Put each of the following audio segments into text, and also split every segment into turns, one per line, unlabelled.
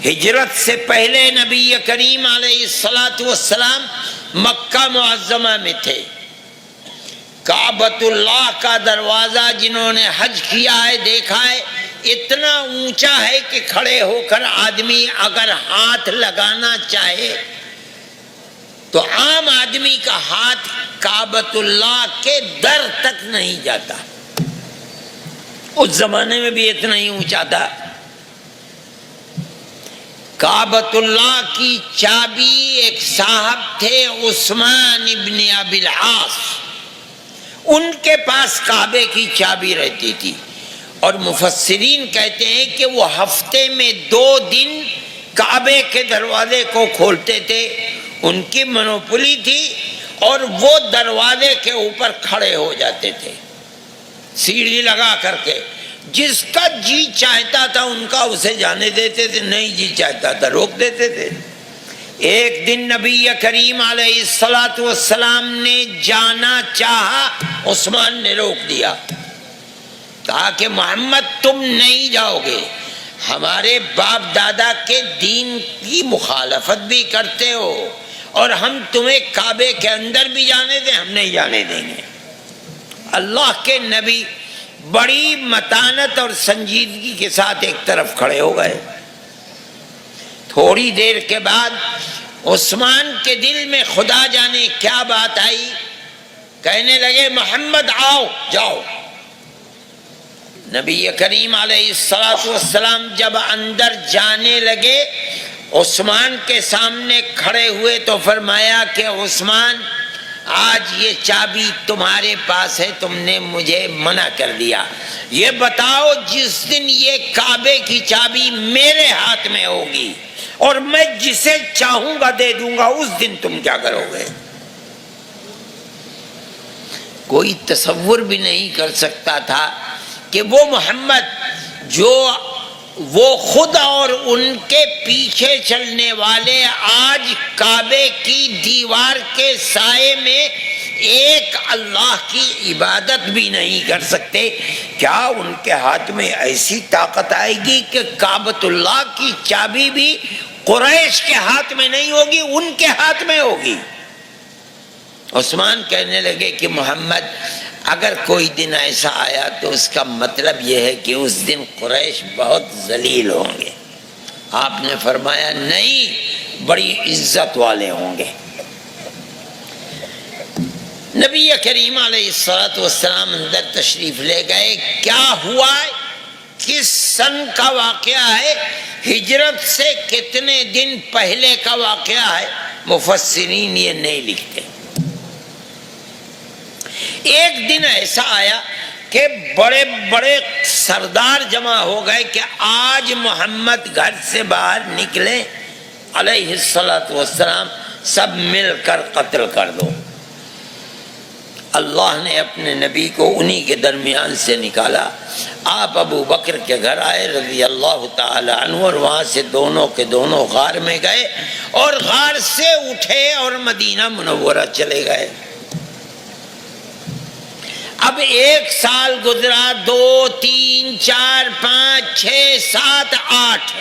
ہجرت سے پہلے نبی کریم علیہ الصلاۃ والسلام مکہ معظمہ میں تھے۔ کعبۃ اللہ کا دروازہ جنہوں نے حج کیا ہے دیکھا ہے، اتنا اونچا ہے کہ کھڑے ہو کر آدمی اگر ہاتھ لگانا چاہے تو عام آدمی کا ہاتھ کعبۃ اللہ کے در تک نہیں جاتا۔ اس زمانے میں بھی اتنا ہی اونچا تھا۔ کعبۃ اللہ کی چابی ایک صاحب تھے عثمان ابن ابی العاص، ان کے پاس کعبے کی چابی رہتی تھی، اور مفسرین کہتے ہیں کہ وہ ہفتے میں 2 دن کعبے کے دروازے کو کھولتے تھے، ان کی منوپلی تھی، اور وہ دروازے کے اوپر کھڑے ہو جاتے تھے سیڑھی لگا کر کے، جس کا جی چاہتا تھا ان کا اسے جانے دیتے تھے، نہیں جی چاہتا تھا روک دیتے تھے۔ ایک دن نبی کریم علیہ الصلاۃ والسلام نے جانا چاہا، عثمان نے روک دیا، کہا کہ محمد تم نہیں جاؤ گے، ہمارے باپ دادا کے دین کی مخالفت بھی کرتے ہو، اور ہم تمہیں کعبے کے اندر بھی جانے دیں، ہم نہیں جانے دیں گے۔ اللہ کے نبی بڑی متانت اور سنجیدگی کے ساتھ ایک طرف کھڑے ہو گئے۔ تھوڑی دیر کے بعد عثمان کے دل میں خدا جانے کیا بات آئی، کہنے لگے محمد آؤ جاؤ۔ نبی کریم علیہ السلام جب اندر جانے لگے، عثمان کے سامنے کھڑے ہوئے تو فرمایا کہ عثمان آج یہ چابی تمہارے پاس ہے، تم نے مجھے منع کر دیا، یہ بتاؤ جس دن یہ کعبے کی چابی میرے ہاتھ میں ہوگی اور میں جسے چاہوں گا دے دوں گا، اس دن تم کیا کرو گے؟ کوئی تصور بھی نہیں کر سکتا تھا کہ وہ محمد جو وہ خود اور ان کے پیچھے چلنے والے آج کعبے کی دیوار کے سائے میں ایک اللہ کی عبادت بھی نہیں کر سکتے، کیا ان کے ہاتھ میں ایسی طاقت آئے گی کہ کعبۃ اللہ کی چابی بھی قریش کے ہاتھ میں نہیں ہوگی، ان کے ہاتھ میں ہوگی؟ عثمان کہنے لگے کہ محمد اگر کوئی دن ایسا آیا تو اس کا مطلب یہ ہے کہ اس دن قریش بہت ذلیل ہوں گے۔ آپ نے فرمایا نہیں، بڑی عزت والے ہوں گے۔ نبی کریم علیہ السلام اندر تشریف لے گئے۔ کیا ہوا، کس سن کا واقعہ ہے، ہجرت سے کتنے دن پہلے کا واقعہ ہے، مفسرین یہ نہیں لکھتے۔ ایک دن ایسا آیا کہ بڑے بڑے سردار جمع ہو گئے کہ آج محمد گھر سے باہر نکلے علیہ السلام، سب مل کر قتل کر دو۔ اللہ نے اپنے نبی کو انہی کے درمیان سے نکالا۔ آپ ابو بکر کے گھر آئے رضی اللہ تعالی عنہ، اور وہاں سے دونوں کے دونوں غار میں گئے، اور غار سے اٹھے اور مدینہ منورہ چلے گئے۔ اب 1 سال گزرا، 2 3 4 5 6 7 8،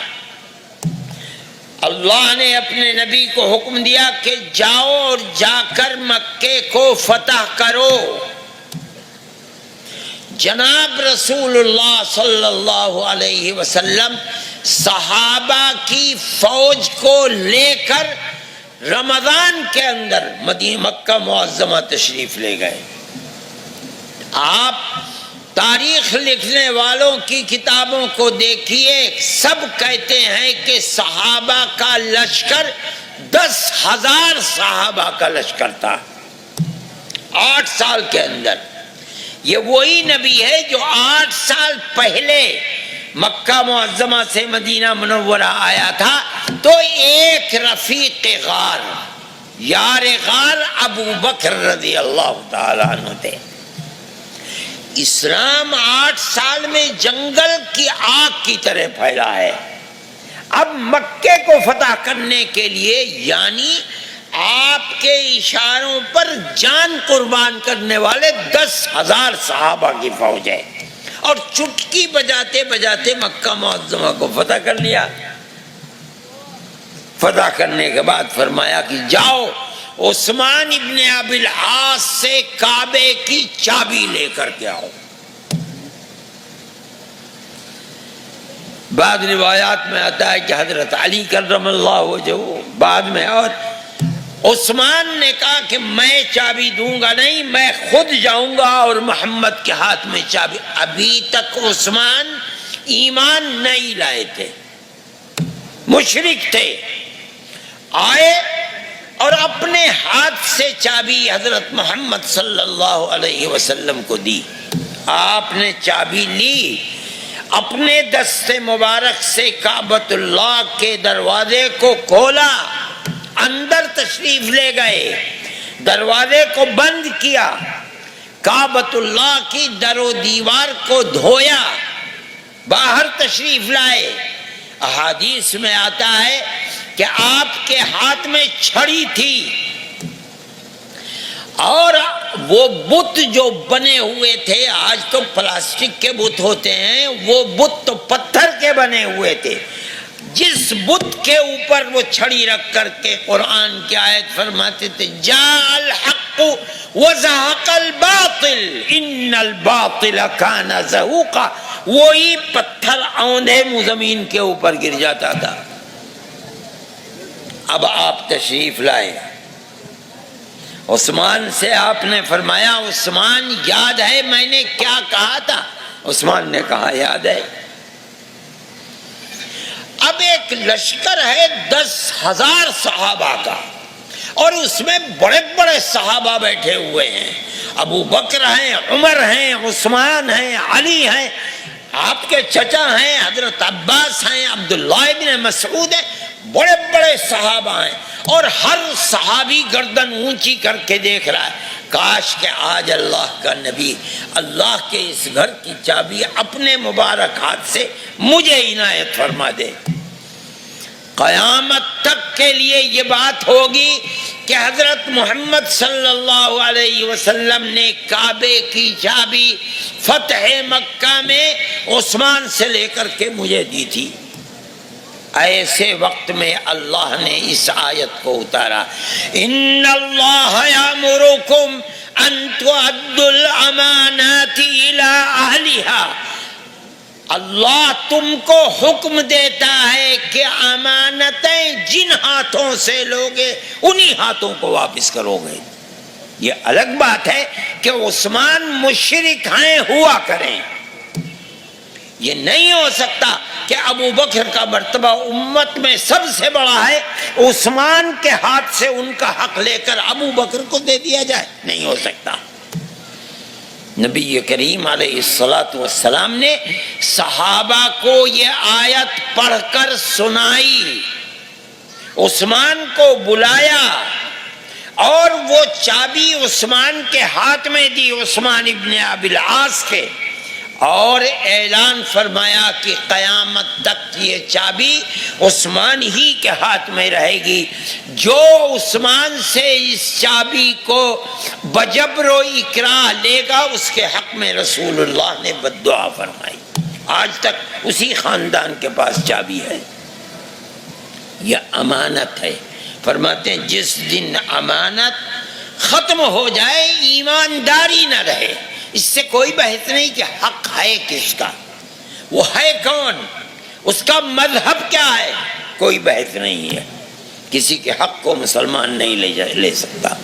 اللہ نے اپنے نبی کو حکم دیا کہ جاؤ اور جا کر مکے کو فتح کرو۔ جناب رسول اللہ صلی اللہ علیہ وسلم صحابہ کی فوج کو لے کر رمضان کے اندر مکہ معظمہ تشریف لے گئے۔ آپ تاریخ لکھنے والوں کی کتابوں کو دیکھیے، سب کہتے ہیں کہ صحابہ کا لشکر 10,000 صحابہ کا لشکر تھا 8 سال کے اندر۔ یہ وہی نبی ہے جو 8 سال پہلے مکہ معظمہ سے مدینہ منورہ آیا تھا، تو ایک رفیق غار، یار غار ابو بکر رضی اللہ تعالیٰ عنہ تھے۔ اسلام 8 سال میں جنگل کی آگ کی طرح پھیلا ہے۔ اب مکے کو فتح کرنے کے لیے، یعنی آپ کے اشاروں پر جان قربان کرنے والے 10,000 صحابہ کی فوج ہے، اور چٹکی بجاتے بجاتے مکہ معظمہ کو فتح کر لیا۔ فتح کرنے کے بعد فرمایا کہ جاؤ عثمان ابن ابی العاص سے کعبے کی چابی لے کر کے آؤ۔ بعض روایات میں آتا ہے کہ حضرت علی کرم اللہ وجہہ بعد میں، اور عثمان نے کہا کہ میں چابی دوں گا نہیں، میں خود جاؤں گا اور محمد کے ہاتھ میں چابی۔ ابھی تک عثمان ایمان نہیں لائے تھے، مشرک تھے، آئے اور اپنے ہاتھ سے چابی حضرت محمد صلی اللہ علیہ وسلم کو دی۔ آپ نے چابی لی، اپنے دست مبارک سے کعبۃ اللہ کے دروازے کو کھولا، اندر تشریف لے گئے، دروازے کو بند کیا، کعبۃ اللہ کی در و دیوار کو دھویا، باہر تشریف لائے۔ احادیث میں آتا ہے کہ آپ کے ہاتھ میں چھڑی تھی، اور وہ بت جو بنے ہوئے تھے، آج تو پلاسٹک کے بت ہوتے ہیں، وہ بت تو پتھر کے بنے ہوئے تھے۔ جس بت کے اوپر وہ چھڑی رکھ کر کے قرآن کی آیت فرماتے تھے جاء الحق وزهق الباطل ان الباطل كان زهوقا، وہی پتھر اوندھے زمین کے اوپر گر جاتا تھا۔ اب آپ تشریف لائے، عثمان سے آپ نے فرمایا عثمان یاد ہے میں نے کیا کہا تھا؟ عثمان نے کہا یاد ہے۔ اب ایک لشکر ہے 10,000 صحابہ کا، اور اس میں بڑے بڑے صحابہ بیٹھے ہوئے ہیں، ابو بکر ہیں، عمر ہیں، عثمان ہیں، علی ہیں، آپ کے چچا ہیں حضرت عباس ہیں، عبداللہ ابن مسعود ہیں، بڑے بڑے صحابہ ہیں، اور ہر صحابی گردن اونچی کر کے دیکھ رہا ہے کاش کہ آج اللہ کا نبی اللہ کے اس گھر کی چابی اپنے مبارک ہاتھ سے مجھے عنایت فرما دے۔ قیامت تک کے لیے یہ بات ہوگی کہ حضرت محمد صلی اللہ علیہ وسلم نے کعبے کی چابی فتح مکہ میں عثمان سے لے کر کے مجھے دی تھی۔ ایسے وقت میں اللہ نے اس آیت کو اتارا، ان اللہ یامرکم ان تؤدوا الامانات الی اہلھا، اللہ تم کو حکم دیتا ہے کہ امانتیں جن ہاتھوں سے لوگے انہی ہاتھوں کو واپس کرو گے۔ یہ الگ بات ہے کہ عثمان مشرک ہیں ہوا کریں، یہ نہیں ہو سکتا کہ ابو بکر کا مرتبہ امت میں سب سے بڑا ہے، عثمان کے ہاتھ سے ان کا حق لے کر ابو بکر کو دے دیا جائے، نہیں ہو سکتا۔ نبی کریم علیہ السلام نے صحابہ کو یہ آیت پڑھ کر سنائی، عثمان کو بلایا اور وہ چابی عثمان کے ہاتھ میں دی، عثمان ابن ابی العاص کے، اور اعلان فرمایا کہ قیامت تک یہ چابی عثمان ہی کے ہاتھ میں رہے گی، جو عثمان سے اس چابی کو بجبر و اکراہ لے گا اس کے حق میں رسول اللہ نے بددعا فرمائی۔ آج تک اسی خاندان کے پاس چابی ہے، یہ امانت ہے۔ فرماتے ہیں جس دن امانت ختم ہو جائے، ایمانداری نہ رہے، اس سے کوئی بحث نہیں کہ حق ہے کس کا، وہ ہے کون، اس کا مذہب کیا ہے، کوئی بحث نہیں ہے، کسی کے حق کو مسلمان نہیں لے سکتا۔